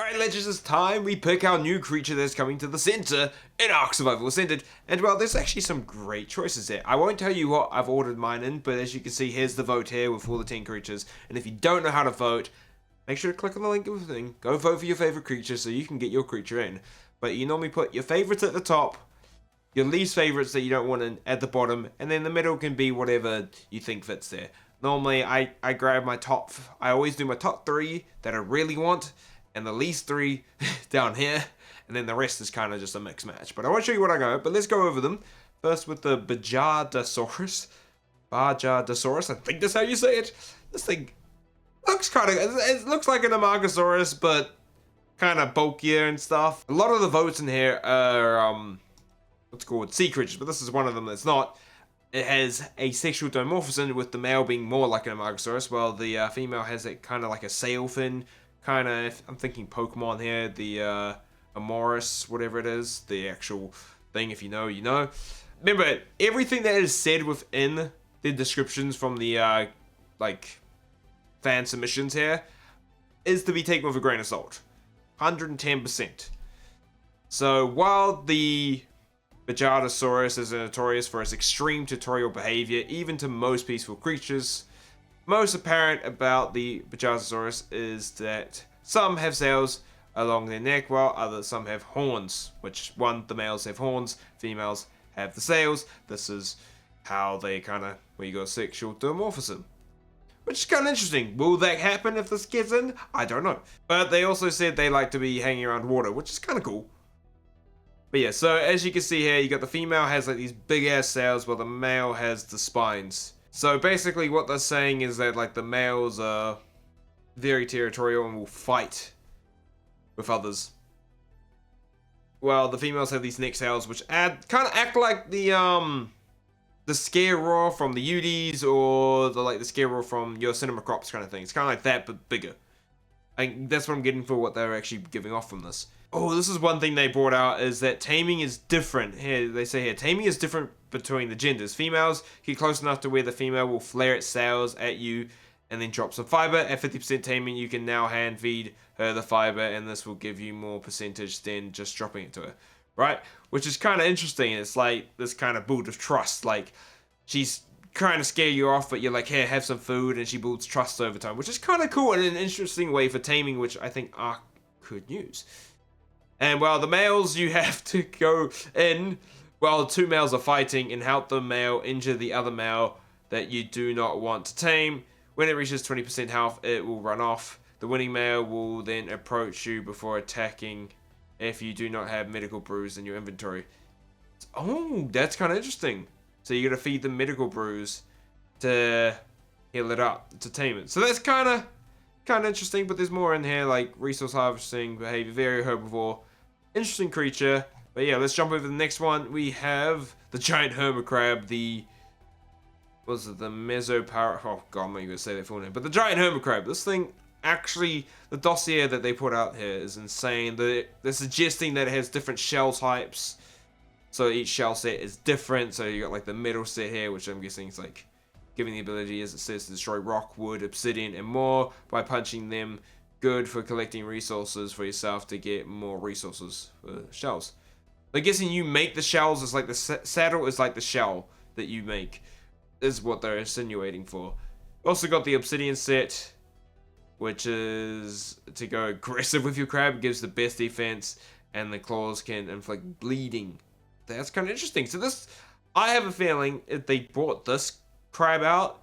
Alright, legends, it's time we pick our new creature that's coming to the center in Ark Survival Ascended. And well, there's actually some great choices here. I won't tell you what I've ordered mine in, but as you can see, here's the vote here with all the 10 creatures. And if you don't know how to vote, make sure to click on the link in the thing. Go vote for your favorite creature so you can get your creature in. But you normally put your favorites at the top, your least favorites that you don't want in at the bottom, and then the middle can be whatever you think fits there. Normally, I grab my top, I always do my top 3 that I really want, and the least 3 down here, and then the rest is kind of just a mix match. But I won't show you what I got, but let's go over them. First with the Bajadasaurus. Bajadasaurus, I think that's how you say it. This thing looks kind of, it looks like an Macronyx, but kind of bulkier and stuff. A lot of the votes in here are, what's called sea creatures, but this is one of them that's not. It has a sexual dimorphism, with the male being more like an Macronyx, while the female has it kind of like a sail fin. Kind of, I'm thinking Pokemon here, the Amoris, whatever it is, the actual thing. If you know, you know. Remember, everything that is said within the descriptions from the like fan submissions here is to be taken with a grain of salt, 110%. So while the Bajadasaurus is notorious for its extreme territorial behavior, even to most peaceful creatures, most apparent about the Bajadasaurus is that some have sails along their neck, while some have horns, which the males have horns, females have the sails. This is how they kind of, where you got sexual dimorphism. Which is kind of interesting. Will that happen if this gets in? I don't know. But they also said they like to be hanging around water, which is kind of cool. But yeah, so as you can see here, you got the female has like these big ass sails, while the male has the spines. So basically what they're saying is that like the males are very territorial and will fight with others, while the females have these neck sails, which kind of act like the scare roar from the UDs, or the scare roar from your cinema crops kind of thing. It's kind of like that, but bigger. And that's what I'm getting for what they're actually giving off from this. Oh, this is one thing they brought out, is that taming is different. Here, they say here, taming is different between the genders. Females get close enough to where the female will flare its sails at you and then drop some fiber. At 50% taming, you can now hand feed her the fiber, and this will give you more percentage than just dropping it to her, right? Which is kind of interesting. It's like this kind of build of trust. Like, she's trying to scare you off, but you're like, here, have some food, and she builds trust over time, which is kind of cool and an interesting way for taming, which I think Ark could use. And while the males, you have to go in while 2 males are fighting and help the male injure the other male that you do not want to tame. When it reaches 20% health, it will run off. The winning male will then approach you before attacking if you do not have medical brews in your inventory. Oh, that's kind of interesting. So you got to feed them medical brews to heal it up, to tame it. So that's kind of interesting, but there's more in here, like resource harvesting behavior, very herbivore, interesting creature. But yeah, let's jump over to the next one. We have the giant hermit crab, the Mesopara, oh god, I'm not even gonna say that full name, but the giant hermit crab. This thing, actually, the dossier that they put out here is insane. They're suggesting that it has different shell types, so each shell set is different. So you got like the middle set here, which I'm guessing is like giving the ability, as it says, to destroy rock, wood, obsidian, and more by punching them. Good for collecting resources for yourself to get more resources for shells. I'm guessing you make the shells, it's like the saddle is like the shell that you make, is what they're insinuating for. Also got the obsidian set, which is to go aggressive with your crab. It gives the best defense, and the claws can inflict bleeding. That's kind of interesting. So this, I have a feeling if they brought this crab out,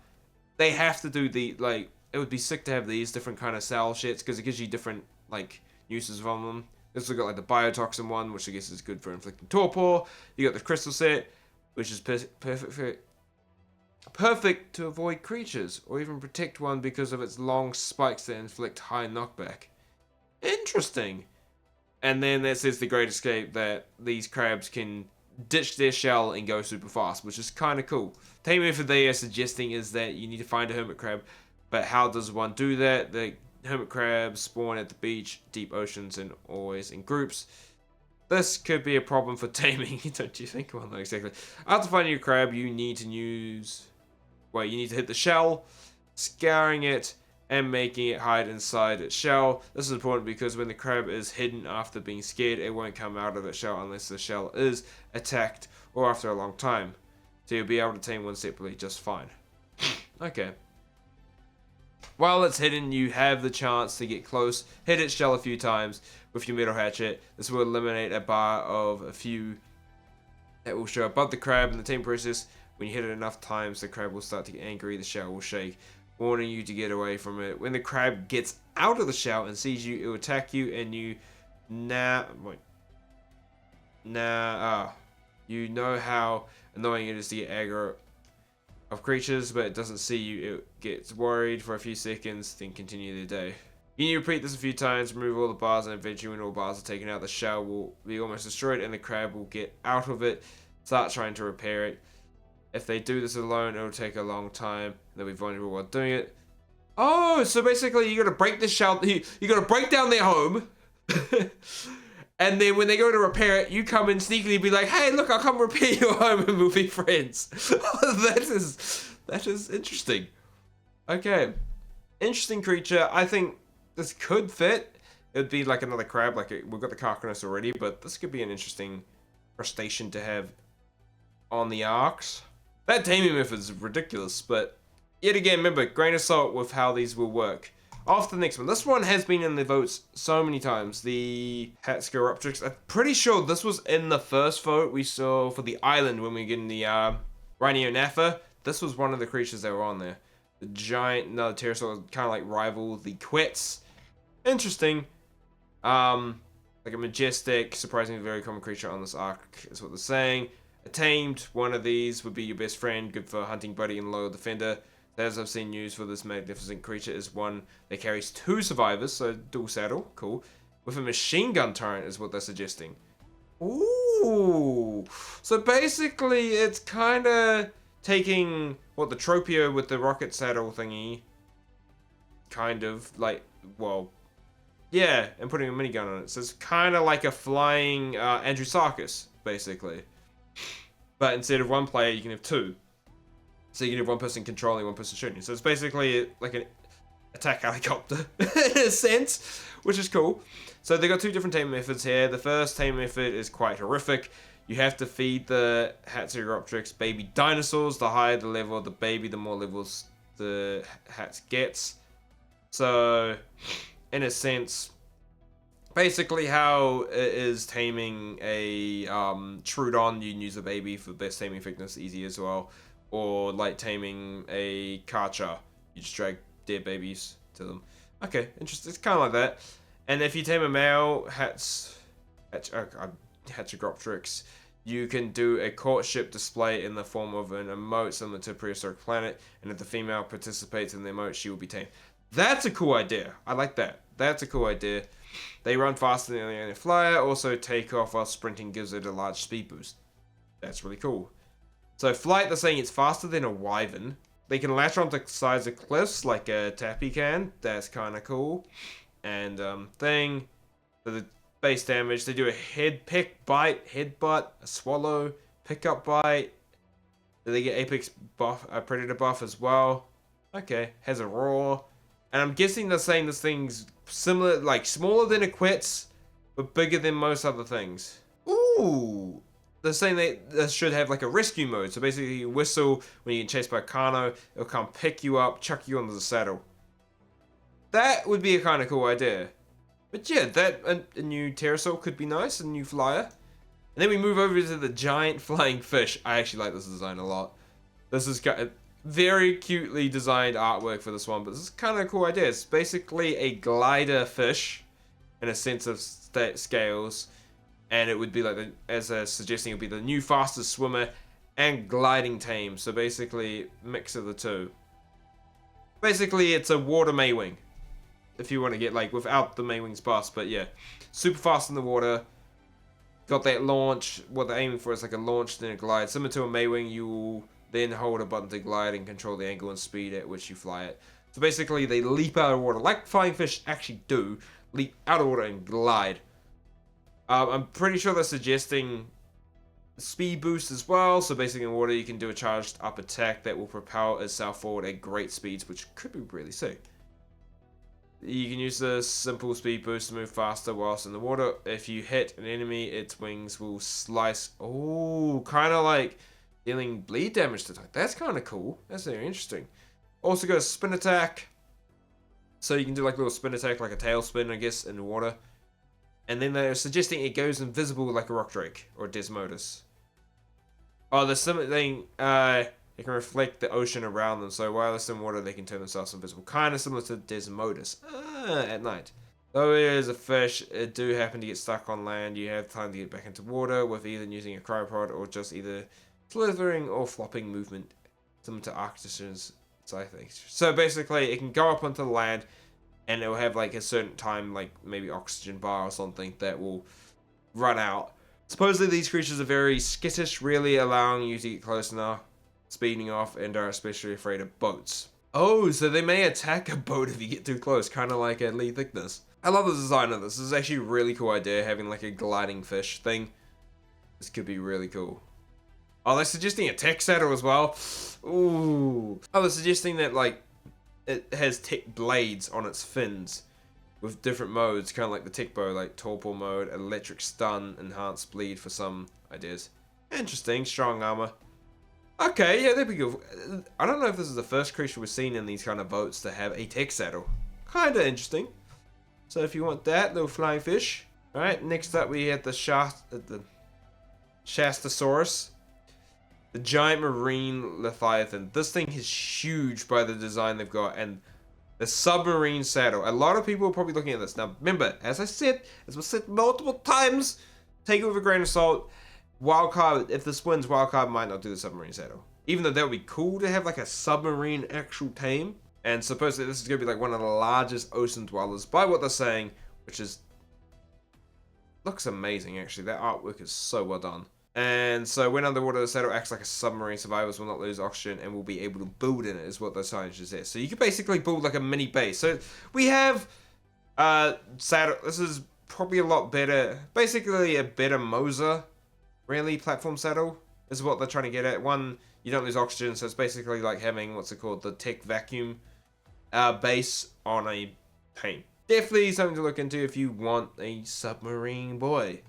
they have to do the, like, it would be sick to have these different kind of cell shits, because it gives you different like uses from them. This has got like the biotoxin one, which I guess is good for inflicting torpor. You got the crystal set, which is perfect to avoid creatures or even protect one because of its long spikes that inflict high knockback. Interesting. And then that says the Great Escape, that these crabs can ditch their shell and go super fast, which is kind of cool. The method they are suggesting is that you need to find a hermit crab, but how does one do that? The hermit crabs spawn at the beach, deep oceans, and always in groups. This could be a problem for taming, don't you think? Well, not exactly. After finding your crab, you need to hit the shell, scouring it, and making it hide inside its shell. This is important because when the crab is hidden after being scared, it won't come out of its shell unless the shell is attacked or after a long time. So you'll be able to tame one separately just fine. Okay. While it's hidden, you have the chance to get close, hit its shell a few times with your metal hatchet. This will eliminate a bar of a few that will show above the crab in the tame process. When you hit it enough times, the crab will start to get angry, the shell will shake, warning you to get away from it. When the crab gets out of the shell and sees you, it will attack you, and you you know how annoying it is to get aggro of creatures, but it doesn't see you. It gets worried for a few seconds, then continue their day. You need to repeat this a few times, remove all the bars, and eventually when all bars are taken out, the shell will be almost destroyed and the crab will get out of it, start trying to repair it. If they do this alone, it'll take a long time. They'll be vulnerable while doing it. Oh, so basically you gotta break the shell, you gotta break down their home, and then when they go to repair it, you come and sneakily be like, hey, look, I'll come repair your home and we'll be friends. That is interesting. Okay. Interesting creature. I think this could fit. It would be like another crab. We've got the Macronyx already, but this could be an interesting crustacean to have on the arks. That taming method is ridiculous, but yet again, remember, grain of salt with how these will work. Off to the next one. This one has been in the votes so many times. The Hatzegopteryx. I'm pretty sure this was in the first vote we saw for the island when we were getting the Rhinonafa. This was one of the creatures that were on there. The giant, another pterosaur, kind of like rival the Quetz. Interesting. Like a majestic, surprisingly very common creature on this arc is what they're saying. A tamed one of these would be your best friend, good for hunting buddy and loyal defender. As I've seen used for this magnificent creature is one that carries 2 survivors, so dual saddle, cool. With a machine gun turret is what they're suggesting. Ooh, so basically it's kind of taking what the Tropio with the rocket saddle thingy, kind of like, well, yeah, and putting a minigun on it. So it's kind of like a flying Andrewsarchus, basically. But instead of 1 player, you can have 2. So you can have 1 person controlling, 1 person shooting. So it's basically like an attack helicopter in a sense, which is cool. So they've got 2 different taming methods here. The first taming method is quite horrific. You have to feed the Hatzegopteryx baby dinosaurs. The higher the level of the baby, the more levels the Hatz gets. So, in a sense, basically how it is taming a Trudon, you can use a baby for best taming effectiveness, easy as well. Or like taming a Karcher, you just drag dead babies to them. Okay, interesting. It's kind of like that. And if you tame a male Hatzegopteryx, you can do a courtship display in the form of an emote similar to a prehistoric planet, and if the female participates in the emote, she will be tamed. That's a cool idea. I like that. That's a cool idea. They run faster than any flyer, also take off while sprinting gives it a large speed boost. That's really cool. So flight, they're saying it's faster than a wyvern. They can latch onto sides of cliffs like a tappy can. That's kind of cool. And thing, for the base damage, they do a head pick, bite, headbutt, a swallow, pickup bite. They get apex buff, a predator buff as well. Okay, has a roar. And I'm guessing they're saying this thing's similar, like smaller than a Quetz, but bigger than most other things. Ooh. They're saying they should have like a rescue mode. So basically you whistle when you get chased by a Carno, it'll come pick you up, chuck you onto the saddle. That would be a kind of cool idea. But yeah, a new pterosaur could be nice, a new flyer. And then we move over to the giant flying fish. I actually like this design a lot. This is got a very cutely designed artwork for this one, but this is kind of a cool idea. It's basically a glider fish in a sense of scales. And it would be like, as a suggesting, it would be the new fastest swimmer and gliding tame. So basically, mix of the 2. Basically, it's a water Maywing. If you want to get, like, without the Maywing's bust. But yeah, super fast in the water. Got that launch. What they're aiming for is like a launch, then a glide. Similar to a Maywing, you will then hold a button to glide and control the angle and speed at which you fly it. So basically, they leap out of water, like flying fish actually do. Leap out of water and glide. I'm pretty sure they're suggesting speed boost as well. So basically in water you can do a charged up attack that will propel itself forward at great speeds, which could be really sick. You can use the simple speed boost to move faster whilst in the water. If you hit an enemy, its wings will slice. Oh, kind of like dealing bleed damage to attack. That's kind of cool. That's very interesting. Also got a spin attack. So you can do like a little spin attack, like a tail spin, I guess, in the water. And then they're suggesting it goes invisible like a rock drake or a Desmodus. Oh, the similar thing, they can reflect the ocean around them, so while they're in water, they can turn themselves invisible. Kind of similar to Desmodus at night. Though it is a fish, it do happen to get stuck on land. You have time to get back into water with either using a cryopod or just either slithering or flopping movement, similar to Arctis's, I think. So basically, it can go up onto the land, and it will have like a certain time, like maybe oxygen bar or something, that will run out. Supposedly, these creatures are very skittish, really allowing you to get close enough, speeding off, and are especially afraid of boats. Oh, so they may attack a boat if you get too close, kind of like a Lee Thickness. I love the design of this. This is actually a really cool idea, having like a gliding fish thing. This could be really cool. Oh, they're suggesting a tech saddle as well. Ooh. Oh, they're suggesting that like it has tech blades on its fins with different modes, kind of like the tech bow, like torpor mode, electric stun, enhanced bleed for some ideas. Interesting, strong armor. Okay, yeah, that'd be good. I don't know if this is the first creature we've seen in these kind of boats to have a tech saddle. Kind of interesting. So if you want that, little flying fish. Alright, next up we have the Shastasaurus. The giant marine leviathan. This thing is huge by the design they've got, and the submarine saddle. A lot of people are probably looking at this. Now, remember, as I said, as was said multiple times, take it with a grain of salt. Wildcard, if this wins, Wildcard might not do the submarine saddle. Even though that would be cool to have like a submarine actual tame. And supposedly this is going to be like one of the largest ocean dwellers by what they're saying, which is... looks amazing actually. That artwork is so well done. And so when underwater, the saddle acts like a submarine. Survivors will not lose oxygen and will be able to build in it, is what the scientist says. So you could basically build like a mini base. So we have saddle. This is probably a lot better. Basically a better Moser, really, platform saddle is what they're trying to get at. One, you don't lose oxygen, so it's basically like having, what's it called, the tech vacuum base on a tame. Definitely something to look into if you want a submarine boy.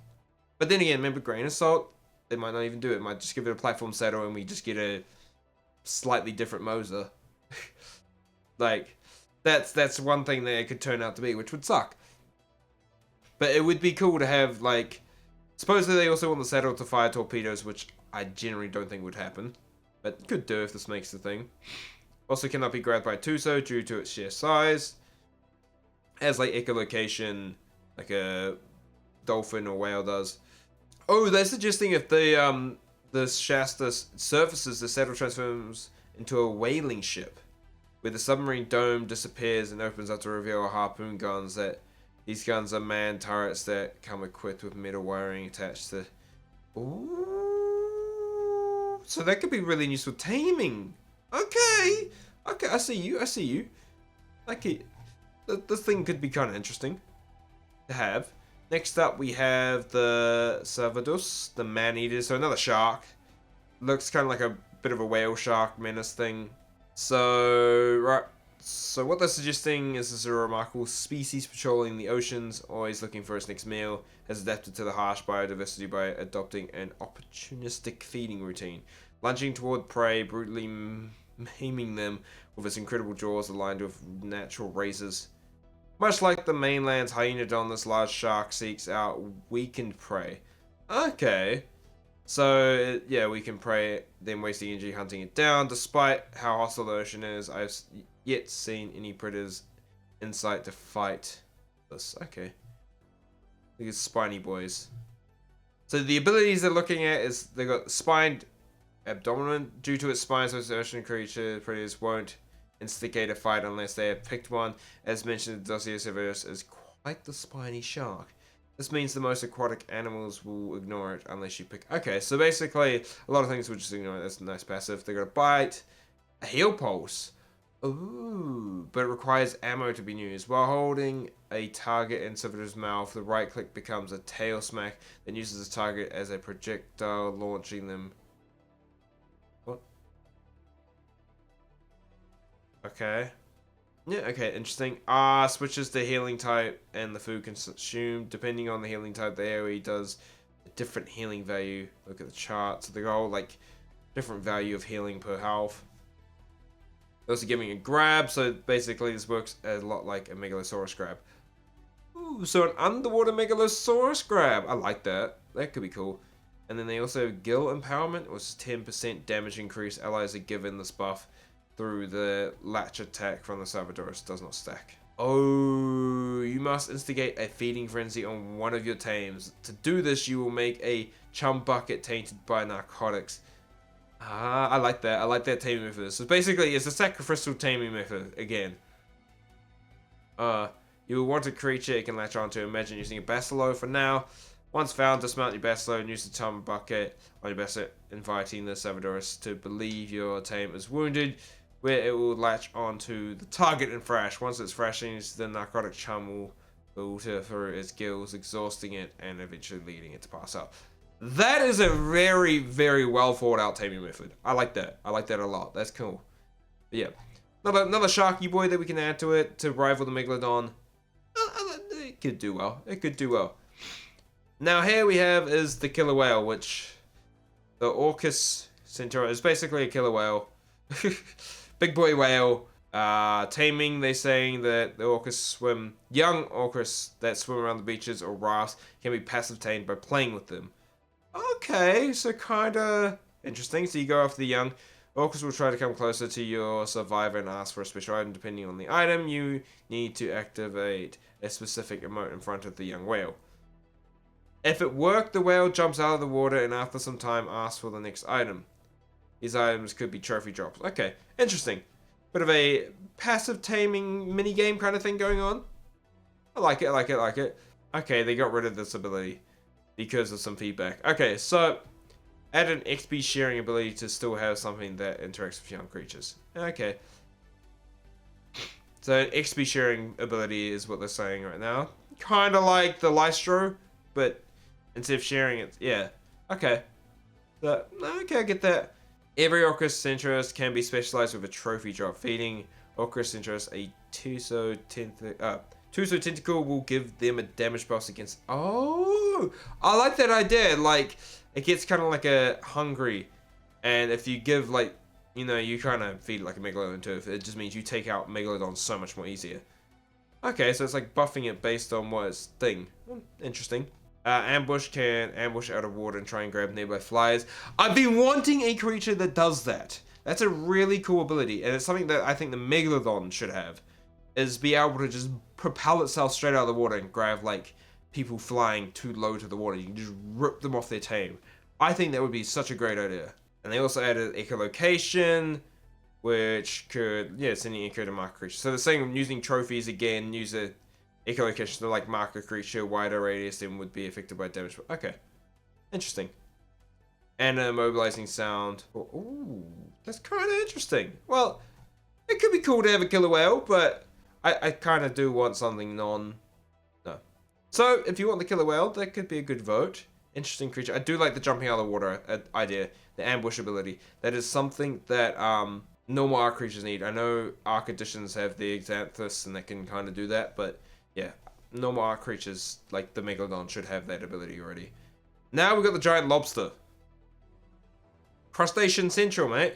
But then again, remember, grain of salt. They might not even do it. Might just give it a platform saddle and we just get a slightly different Moser. Like, that's one thing that it could turn out to be, which would suck. But it would be cool to have, like... supposedly they also want the saddle to fire torpedoes, which I generally don't think would happen. But could do if this makes the thing. Also cannot be grabbed by Tuso due to its sheer size. Has, like, echolocation, like a dolphin or whale does. Oh, they're suggesting if the Shasta surfaces, the saddle transforms into a whaling ship, where the submarine dome disappears and opens up to reveal harpoon guns. That these guns are manned turrets that come equipped with metal wiring attached to. Ooh, so that could be really useful taming. Okay, I see you. Like it, this thing could be kind of interesting to have. Next up, we have the Salvadoris, the man-eater. So another shark. Looks kind of like a bit of a whale shark menace thing. So, right. So what they're suggesting is this is a remarkable species patrolling the oceans, always looking for its next meal, has adapted to the harsh biodiversity by adopting an opportunistic feeding routine, lunging toward prey, brutally maiming them with its incredible jaws aligned with natural razors. Much like the mainland's hyenodon, this large shark seeks out weakened prey. Okay. So, yeah, we can prey, then wasting energy hunting it down. Despite how hostile the ocean is, I've yet seen any predators' insight to fight this. Okay. Look at spiny boys. So the abilities they're looking at is they've got spined abdomen. Due to its spines, those ocean creatures, predators won't instigate a fight unless they have picked one. As mentioned, Nothosaurus is quite the spiny shark. This means the most aquatic animals will ignore it unless you pick... Okay, so basically, a lot of things will just ignore it. That's a nice passive. They got a bite, a heal pulse. Ooh, but it requires ammo to be used. While holding a target in Salvador's mouth, the right click becomes a tail smack, then uses the target as a projectile, launching them. What? Okay. Yeah, okay, interesting. Switches the healing type and the food consumed. Depending on the healing type, the AoE does a different healing value. Look at the chart. So they're all like different value of healing per health. Also giving a grab, so basically this works a lot like a Megalosaurus grab. Ooh, so an underwater Megalosaurus grab. I like that. That could be cool. And then they also have Gill Empowerment, which is 10% damage increase. Allies are given this buff through the latch attack from the Salvadoris. Does not stack. Oh, you must instigate a feeding frenzy on one of your tames. To do this, you will make a chum bucket tainted by narcotics. Ah, I like that. I like that taming method. So basically, it's a sacrificial taming method again. You will want a creature you can latch onto. Imagine using a Basilo for now. Once found, dismount your Basilo and use the chum bucket on your Basilo, inviting the Salvadoris to believe your tame is wounded, where it will latch onto the target and thrash. Once it's thrashing, the narcotic chum will filter through its gills, exhausting it and eventually leading it to pass out. That is a very, very well thought out taming method. I like that. I like that a lot. That's cool. But yeah. Another Sharky boy that we can add to it to rival the Megalodon. It could do well. It could do well. Now here we have is the killer whale, which the Orcus centaurus is basically a killer whale. Big boy whale. Taming, they're saying that the Orcus young Orcus that swim around the beaches or rafts can be passive tamed by playing with them. Okay, so kinda interesting. So you go after the young. Orcus will try to come closer to your survivor and ask for a special item. Depending on the item, you need to activate a specific emote in front of the young whale. If it worked, the whale jumps out of the water and after some time asks for the next item. These items could be trophy drops. Okay, interesting. Bit of a passive taming minigame kind of thing going on. I like it, I like it, I like it. Okay, they got rid of this ability because of some feedback. Okay, so add an XP sharing ability to still have something that interacts with young creatures. Okay. So an XP sharing ability is what they're saying right now. Kind of like the Lystro, but instead of sharing it, yeah. Okay. Okay, I get that. Every Orcus centaurus can be specialized with a trophy drop. Feeding Orcus centaurus a Tuso tentacle will give them a damage buff against. Oh, I like that idea. Like, it gets kind of like a hungry, and if you give like, you know, you kind of feed like a Megalodon too. It just means you take out Megalodon so much more easier. Okay, so it's like buffing it based on what its thing. Interesting. Ambush can ambush out of water and try and grab nearby flyers. I've been wanting a creature that does that. That's a really cool ability, and it's something that I think the Megalodon should have, is be able to just propel itself straight out of the water and grab like people flying too low to the water. You can just rip them off their tame. I think that would be such a great idea. And they also added echolocation, which could, yeah, sending echo to mark creatures. So they're saying using trophies again, use a echolocation to like mark a creature wider radius than would be affected by damage. Okay, interesting. And a mobilizing sound. Ooh, that's kind of interesting. Well, it could be cool to have a killer whale, but I kind of do want something no. So if you want the killer whale, that could be a good vote. Interesting creature. I do like the jumping out of the water idea, the ambush ability. That is something that normal ark creatures need. I know ark editions have the Xanthus and they can kind of do that, but yeah, normal ark creatures like the Megalodon should have that ability already. Now we've got the giant lobster. Crustacean Central, mate.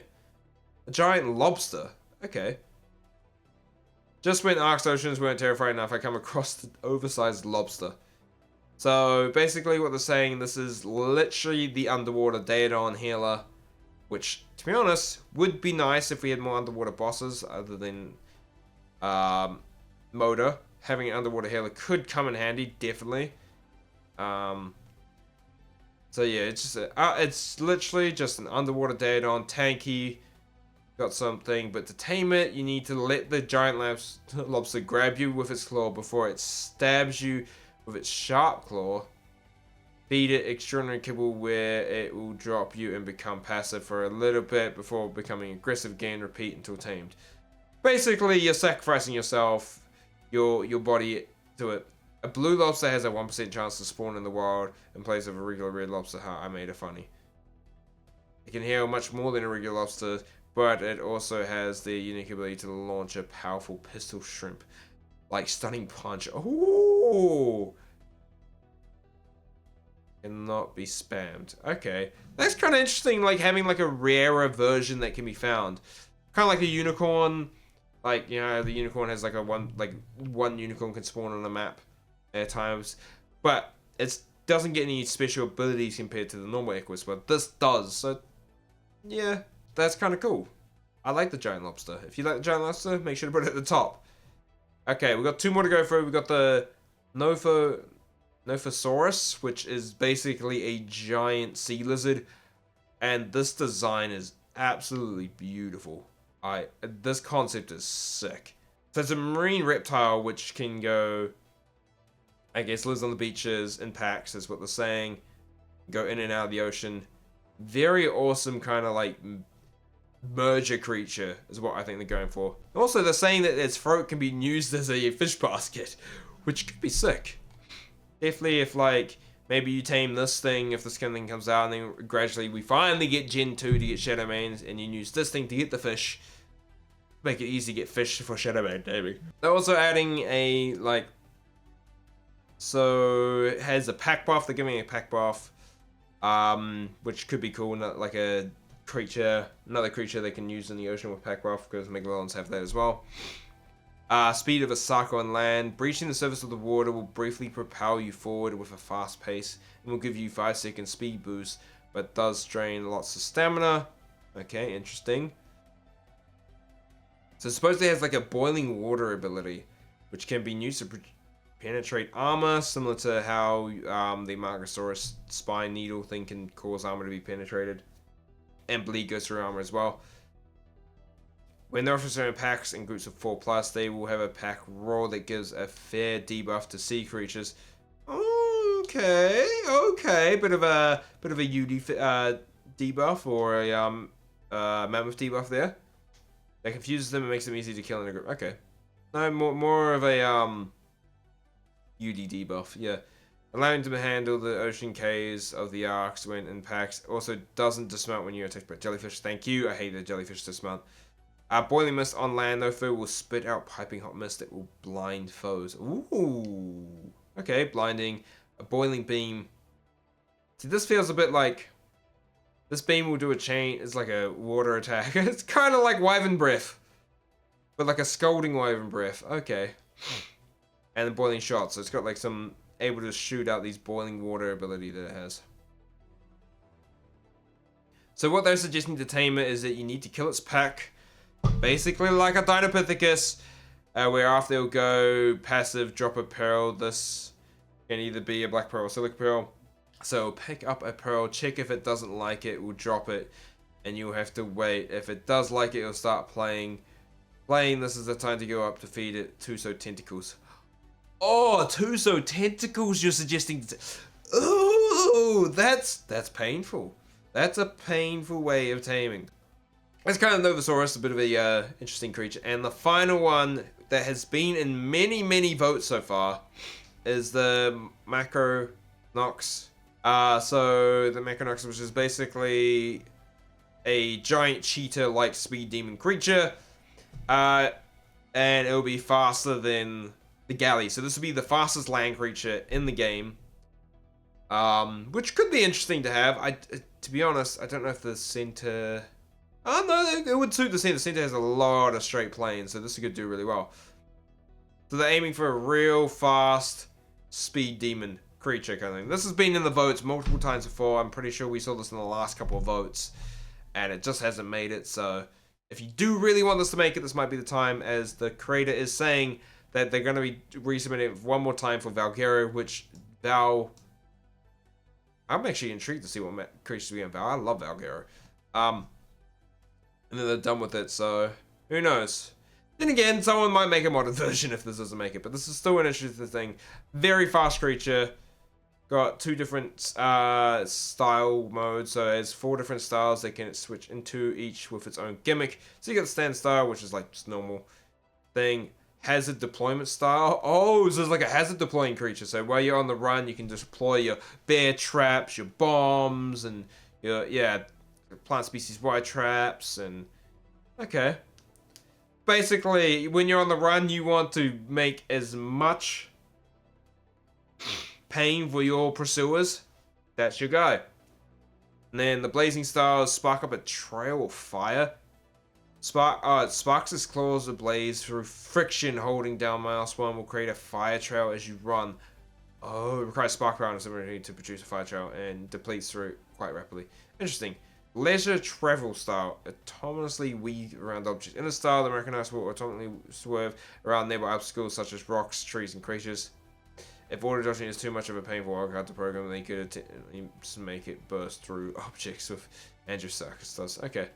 A giant lobster. Okay. Just when Ark's oceans weren't terrifying enough, I come across the oversized lobster. So basically what they're saying, this is literally the underwater Daedon healer, which, to be honest, would be nice if we had more underwater bosses other than Moda. Having an underwater healer could come in handy, definitely. So yeah, it's just it's literally just an underwater Daedon, tanky, got something, but to tame it, you need to let the giant lobster grab you with its claw before it stabs you with its sharp claw. Feed it extraordinary kibble where it will drop you and become passive for a little bit before becoming aggressive again. Repeat until tamed. Basically, you're sacrificing yourself, your body to it. A blue lobster has a 1% chance to spawn in the wild in place of a regular red lobster. I made it funny. It can heal much more than a regular lobster, but it also has the unique ability to launch a powerful pistol shrimp, like stunning punch. Ooh! Cannot be spammed. Okay, that's kind of interesting. Like having like a rarer version that can be found, kind of like a unicorn. Like, you know, the unicorn has like one unicorn can spawn on a map at times, but it doesn't get any special abilities compared to the normal Equus, but this does. So yeah, that's kind of cool. I like the giant lobster. If you like the giant lobster, make sure to put it at the top. Okay, we've got 2 more to go through. We've got the Nothosaurus, which is basically a giant sea lizard, and this design is absolutely beautiful. This concept is sick. So it's a marine reptile which can go, I guess, lives on the beaches in packs, is what they're saying. Go in and out of the ocean. Very awesome kind of like merger creature is what I think they're going for. Also, they're saying that its throat can be used as a fish basket, which could be sick. Definitely if like, maybe you tame this thing, if this kind of thing comes out, and then gradually we finally get Gen 2 to get Shadowmans, and you use this thing to get the fish. Make it easy to get fish for Shadowman, maybe. They're also adding a, like, so it has a pack buff, they're giving a pack buff, which could be cool, not like a creature, another creature they can use in the ocean with pack buff, because Megalodons have that as well. Speed of a Sarco on land. Breaching the surface of the water will briefly propel you forward with a fast pace and will give you 5-second speed boost, but does drain lots of stamina. Okay, interesting. So supposedly it has like a boiling water ability, which can be used to penetrate armor, similar to how the Macronyx spine needle thing can cause armor to be penetrated. And bleed goes through armor as well. When they're offered in packs in groups of 4+, they will have a pack roar that gives a fair debuff to sea creatures. Okay, bit of a UD debuff or a mammoth debuff there. That confuses them and makes them easy to kill in a group. Okay, no, more of a UD debuff. Yeah, allowing them to handle the ocean caves of the arks when in packs. Also doesn't dismount when you're attacked by jellyfish. Thank you. I hate the jellyfish dismount. Boiling mist on land, though, foe will spit out piping hot mist that will blind foes. Ooh. Okay, blinding. A boiling beam. See, this feels a bit like... This beam will do a chain. It's like a water attack. It's kind of like Wyvern Breath. But like a scalding Wyvern Breath. Okay. And the boiling shot. So it's got like some... Able to shoot out these boiling water ability that it has. So what they're suggesting to tame it is that you need to kill its pack. Basically like a Dinopithecus, where after it'll go passive, drop a pearl. This can either be a black pearl or silica pearl. So pick up a pearl, check if it doesn't like it, we'll drop it, and you'll have to wait. If it does like it, it'll start playing. This is the time to go up to feed it Tuso tentacles. Oh, Tuso tentacles you're suggesting. Ooh, that's painful. That's a painful way of taming. It's kind of Nothosaurus, a bit of a interesting creature. And the final one that has been in many votes so far is the Macronyx. So the Macronyx, which is basically a giant cheetah-like speed demon creature. And it'll be faster than the galley. So this will be the fastest land creature in the game. Which could be interesting to have. To be honest, I don't know if the center... Oh no, it would suit the center. The center has a lot of straight planes, so this could do really well. So they're aiming for a real fast speed demon creature kind of thing. This has been in the votes multiple times before. I'm pretty sure we saw this in the last couple of votes, and it just hasn't made it. So if you do really want this to make it, this might be the time, as the creator is saying that they're going to be resubmitting it one more time for Valguero, which I'm actually intrigued to see what creatures we have. I love Valguero. And then they're done with it, so who knows? Then again, someone might make a modern version if this doesn't make it, but this is still an interesting thing. Very fast creature. Got 2 different style modes, so there's 4 different styles they can switch into, each with its own gimmick. So you got the stand style, which is like just normal thing. Hazard deployment style. Oh, so it's like a hazard deploying creature. So while you're on the run, you can deploy your bear traps, your bombs, and your plant species wide traps, and Okay. Basically, when you're on the run, you want to make as much pain for your pursuers. That's your guy. And then the blazing stars spark up a trail of fire. It sparks its claws ablaze through friction. Holding down mouse 1 will create a fire trail as you run. Oh, it requires spark power and ability to produce a fire trail and depletes through quite rapidly. Interesting. Leisure travel style. Autonomously weave around objects. In the style, the Macronyx will autonomously swerve around nearby obstacles such as rocks, trees, and creatures. If auto dodging is too much of a painful hard to program, they could make it burst through objects with Andrewsarchus does. Okay.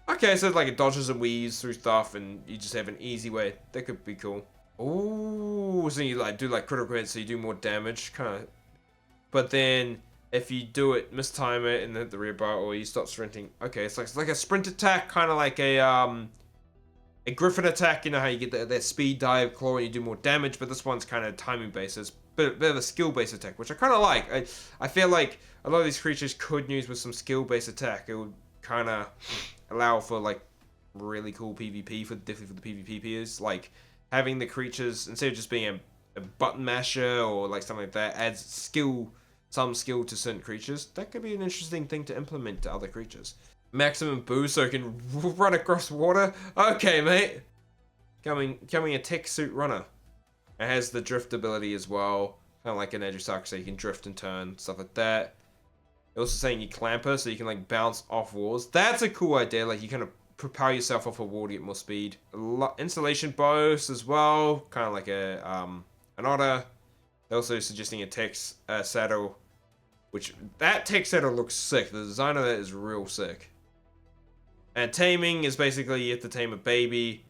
Okay, so like it dodges and weaves through stuff and you just have an easy way. That could be cool. Ooh, so you like do like critical hits so you do more damage, kinda. But then if you do it, mistime it and hit the rear bar or you stop sprinting. Okay, it's like a sprint attack, kinda like a griffin attack, you know how you get that speed dive claw and you do more damage, but this one's kind of timing based. It's a bit of a skill based attack, which I kind of like. I feel like a lot of these creatures could use with some skill based attack. It would kind of allow for like really cool PvP definitely for the PvP peers. Like having the creatures instead of just being a button masher or like something like that adds some skill to certain creatures. That could be an interesting thing to implement to other creatures. Maximum boost so it can run across water. Okay, mate. Becoming a tech suit runner. It has the drift ability as well. Kind of like an Andrewsarchus, so you can drift and turn, stuff like that. They're also saying you clamper, so you can like bounce off walls. That's a cool idea. Like you kind of propel yourself off a wall to get more speed. Installation boast as well. Kind of like an otter. They're also suggesting a tech saddle. Which, that tech saddle looks sick. The design of that is real sick. And taming is basically you have to tame a baby,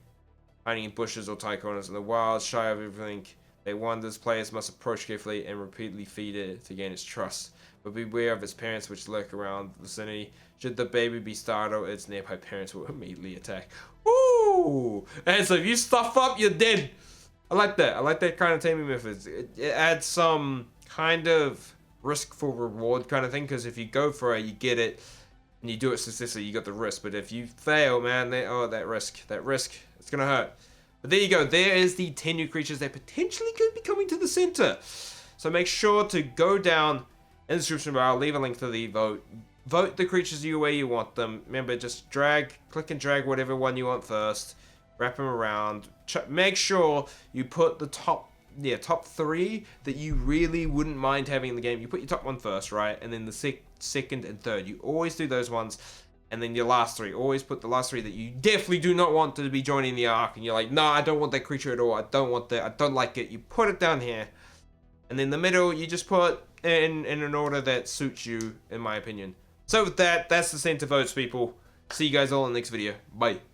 hiding in bushes or tight corners in the wild, shy of everything they wanders. Players must approach carefully and repeatedly feed it to gain its trust. But beware of its parents which lurk around the vicinity. Should the baby be startled, its nearby parents will immediately attack. Woo! And so if you stuff up, you're dead. I like that. I like that kind of taming methods. It adds some kind of risk for reward kind of thing, because if you go for it, you get it. And you do it successfully, you got the risk. But if you fail, man, that risk, it's gonna hurt. But there you go. There is the 10 new creatures that potentially could be coming to the center. So make sure to go down in the description bar. I'll leave a link to the vote. Vote the creatures the way you want them. Remember, just click and drag whatever one you want first. Wrap them around. Make sure you put the top 3 that you really wouldn't mind having in the game. You put your top one first, right? And then the second and third. You always do those ones. And then your last 3. Always put the last 3 that you definitely do not want to be joining the ark. And you're like, nah, I don't want that creature at all. I don't want that. I don't like it. You put it down here. And then the middle, you just put in an order that suits you, in my opinion. So with that, that's the center votes, people. See you guys all in the next video. Bye.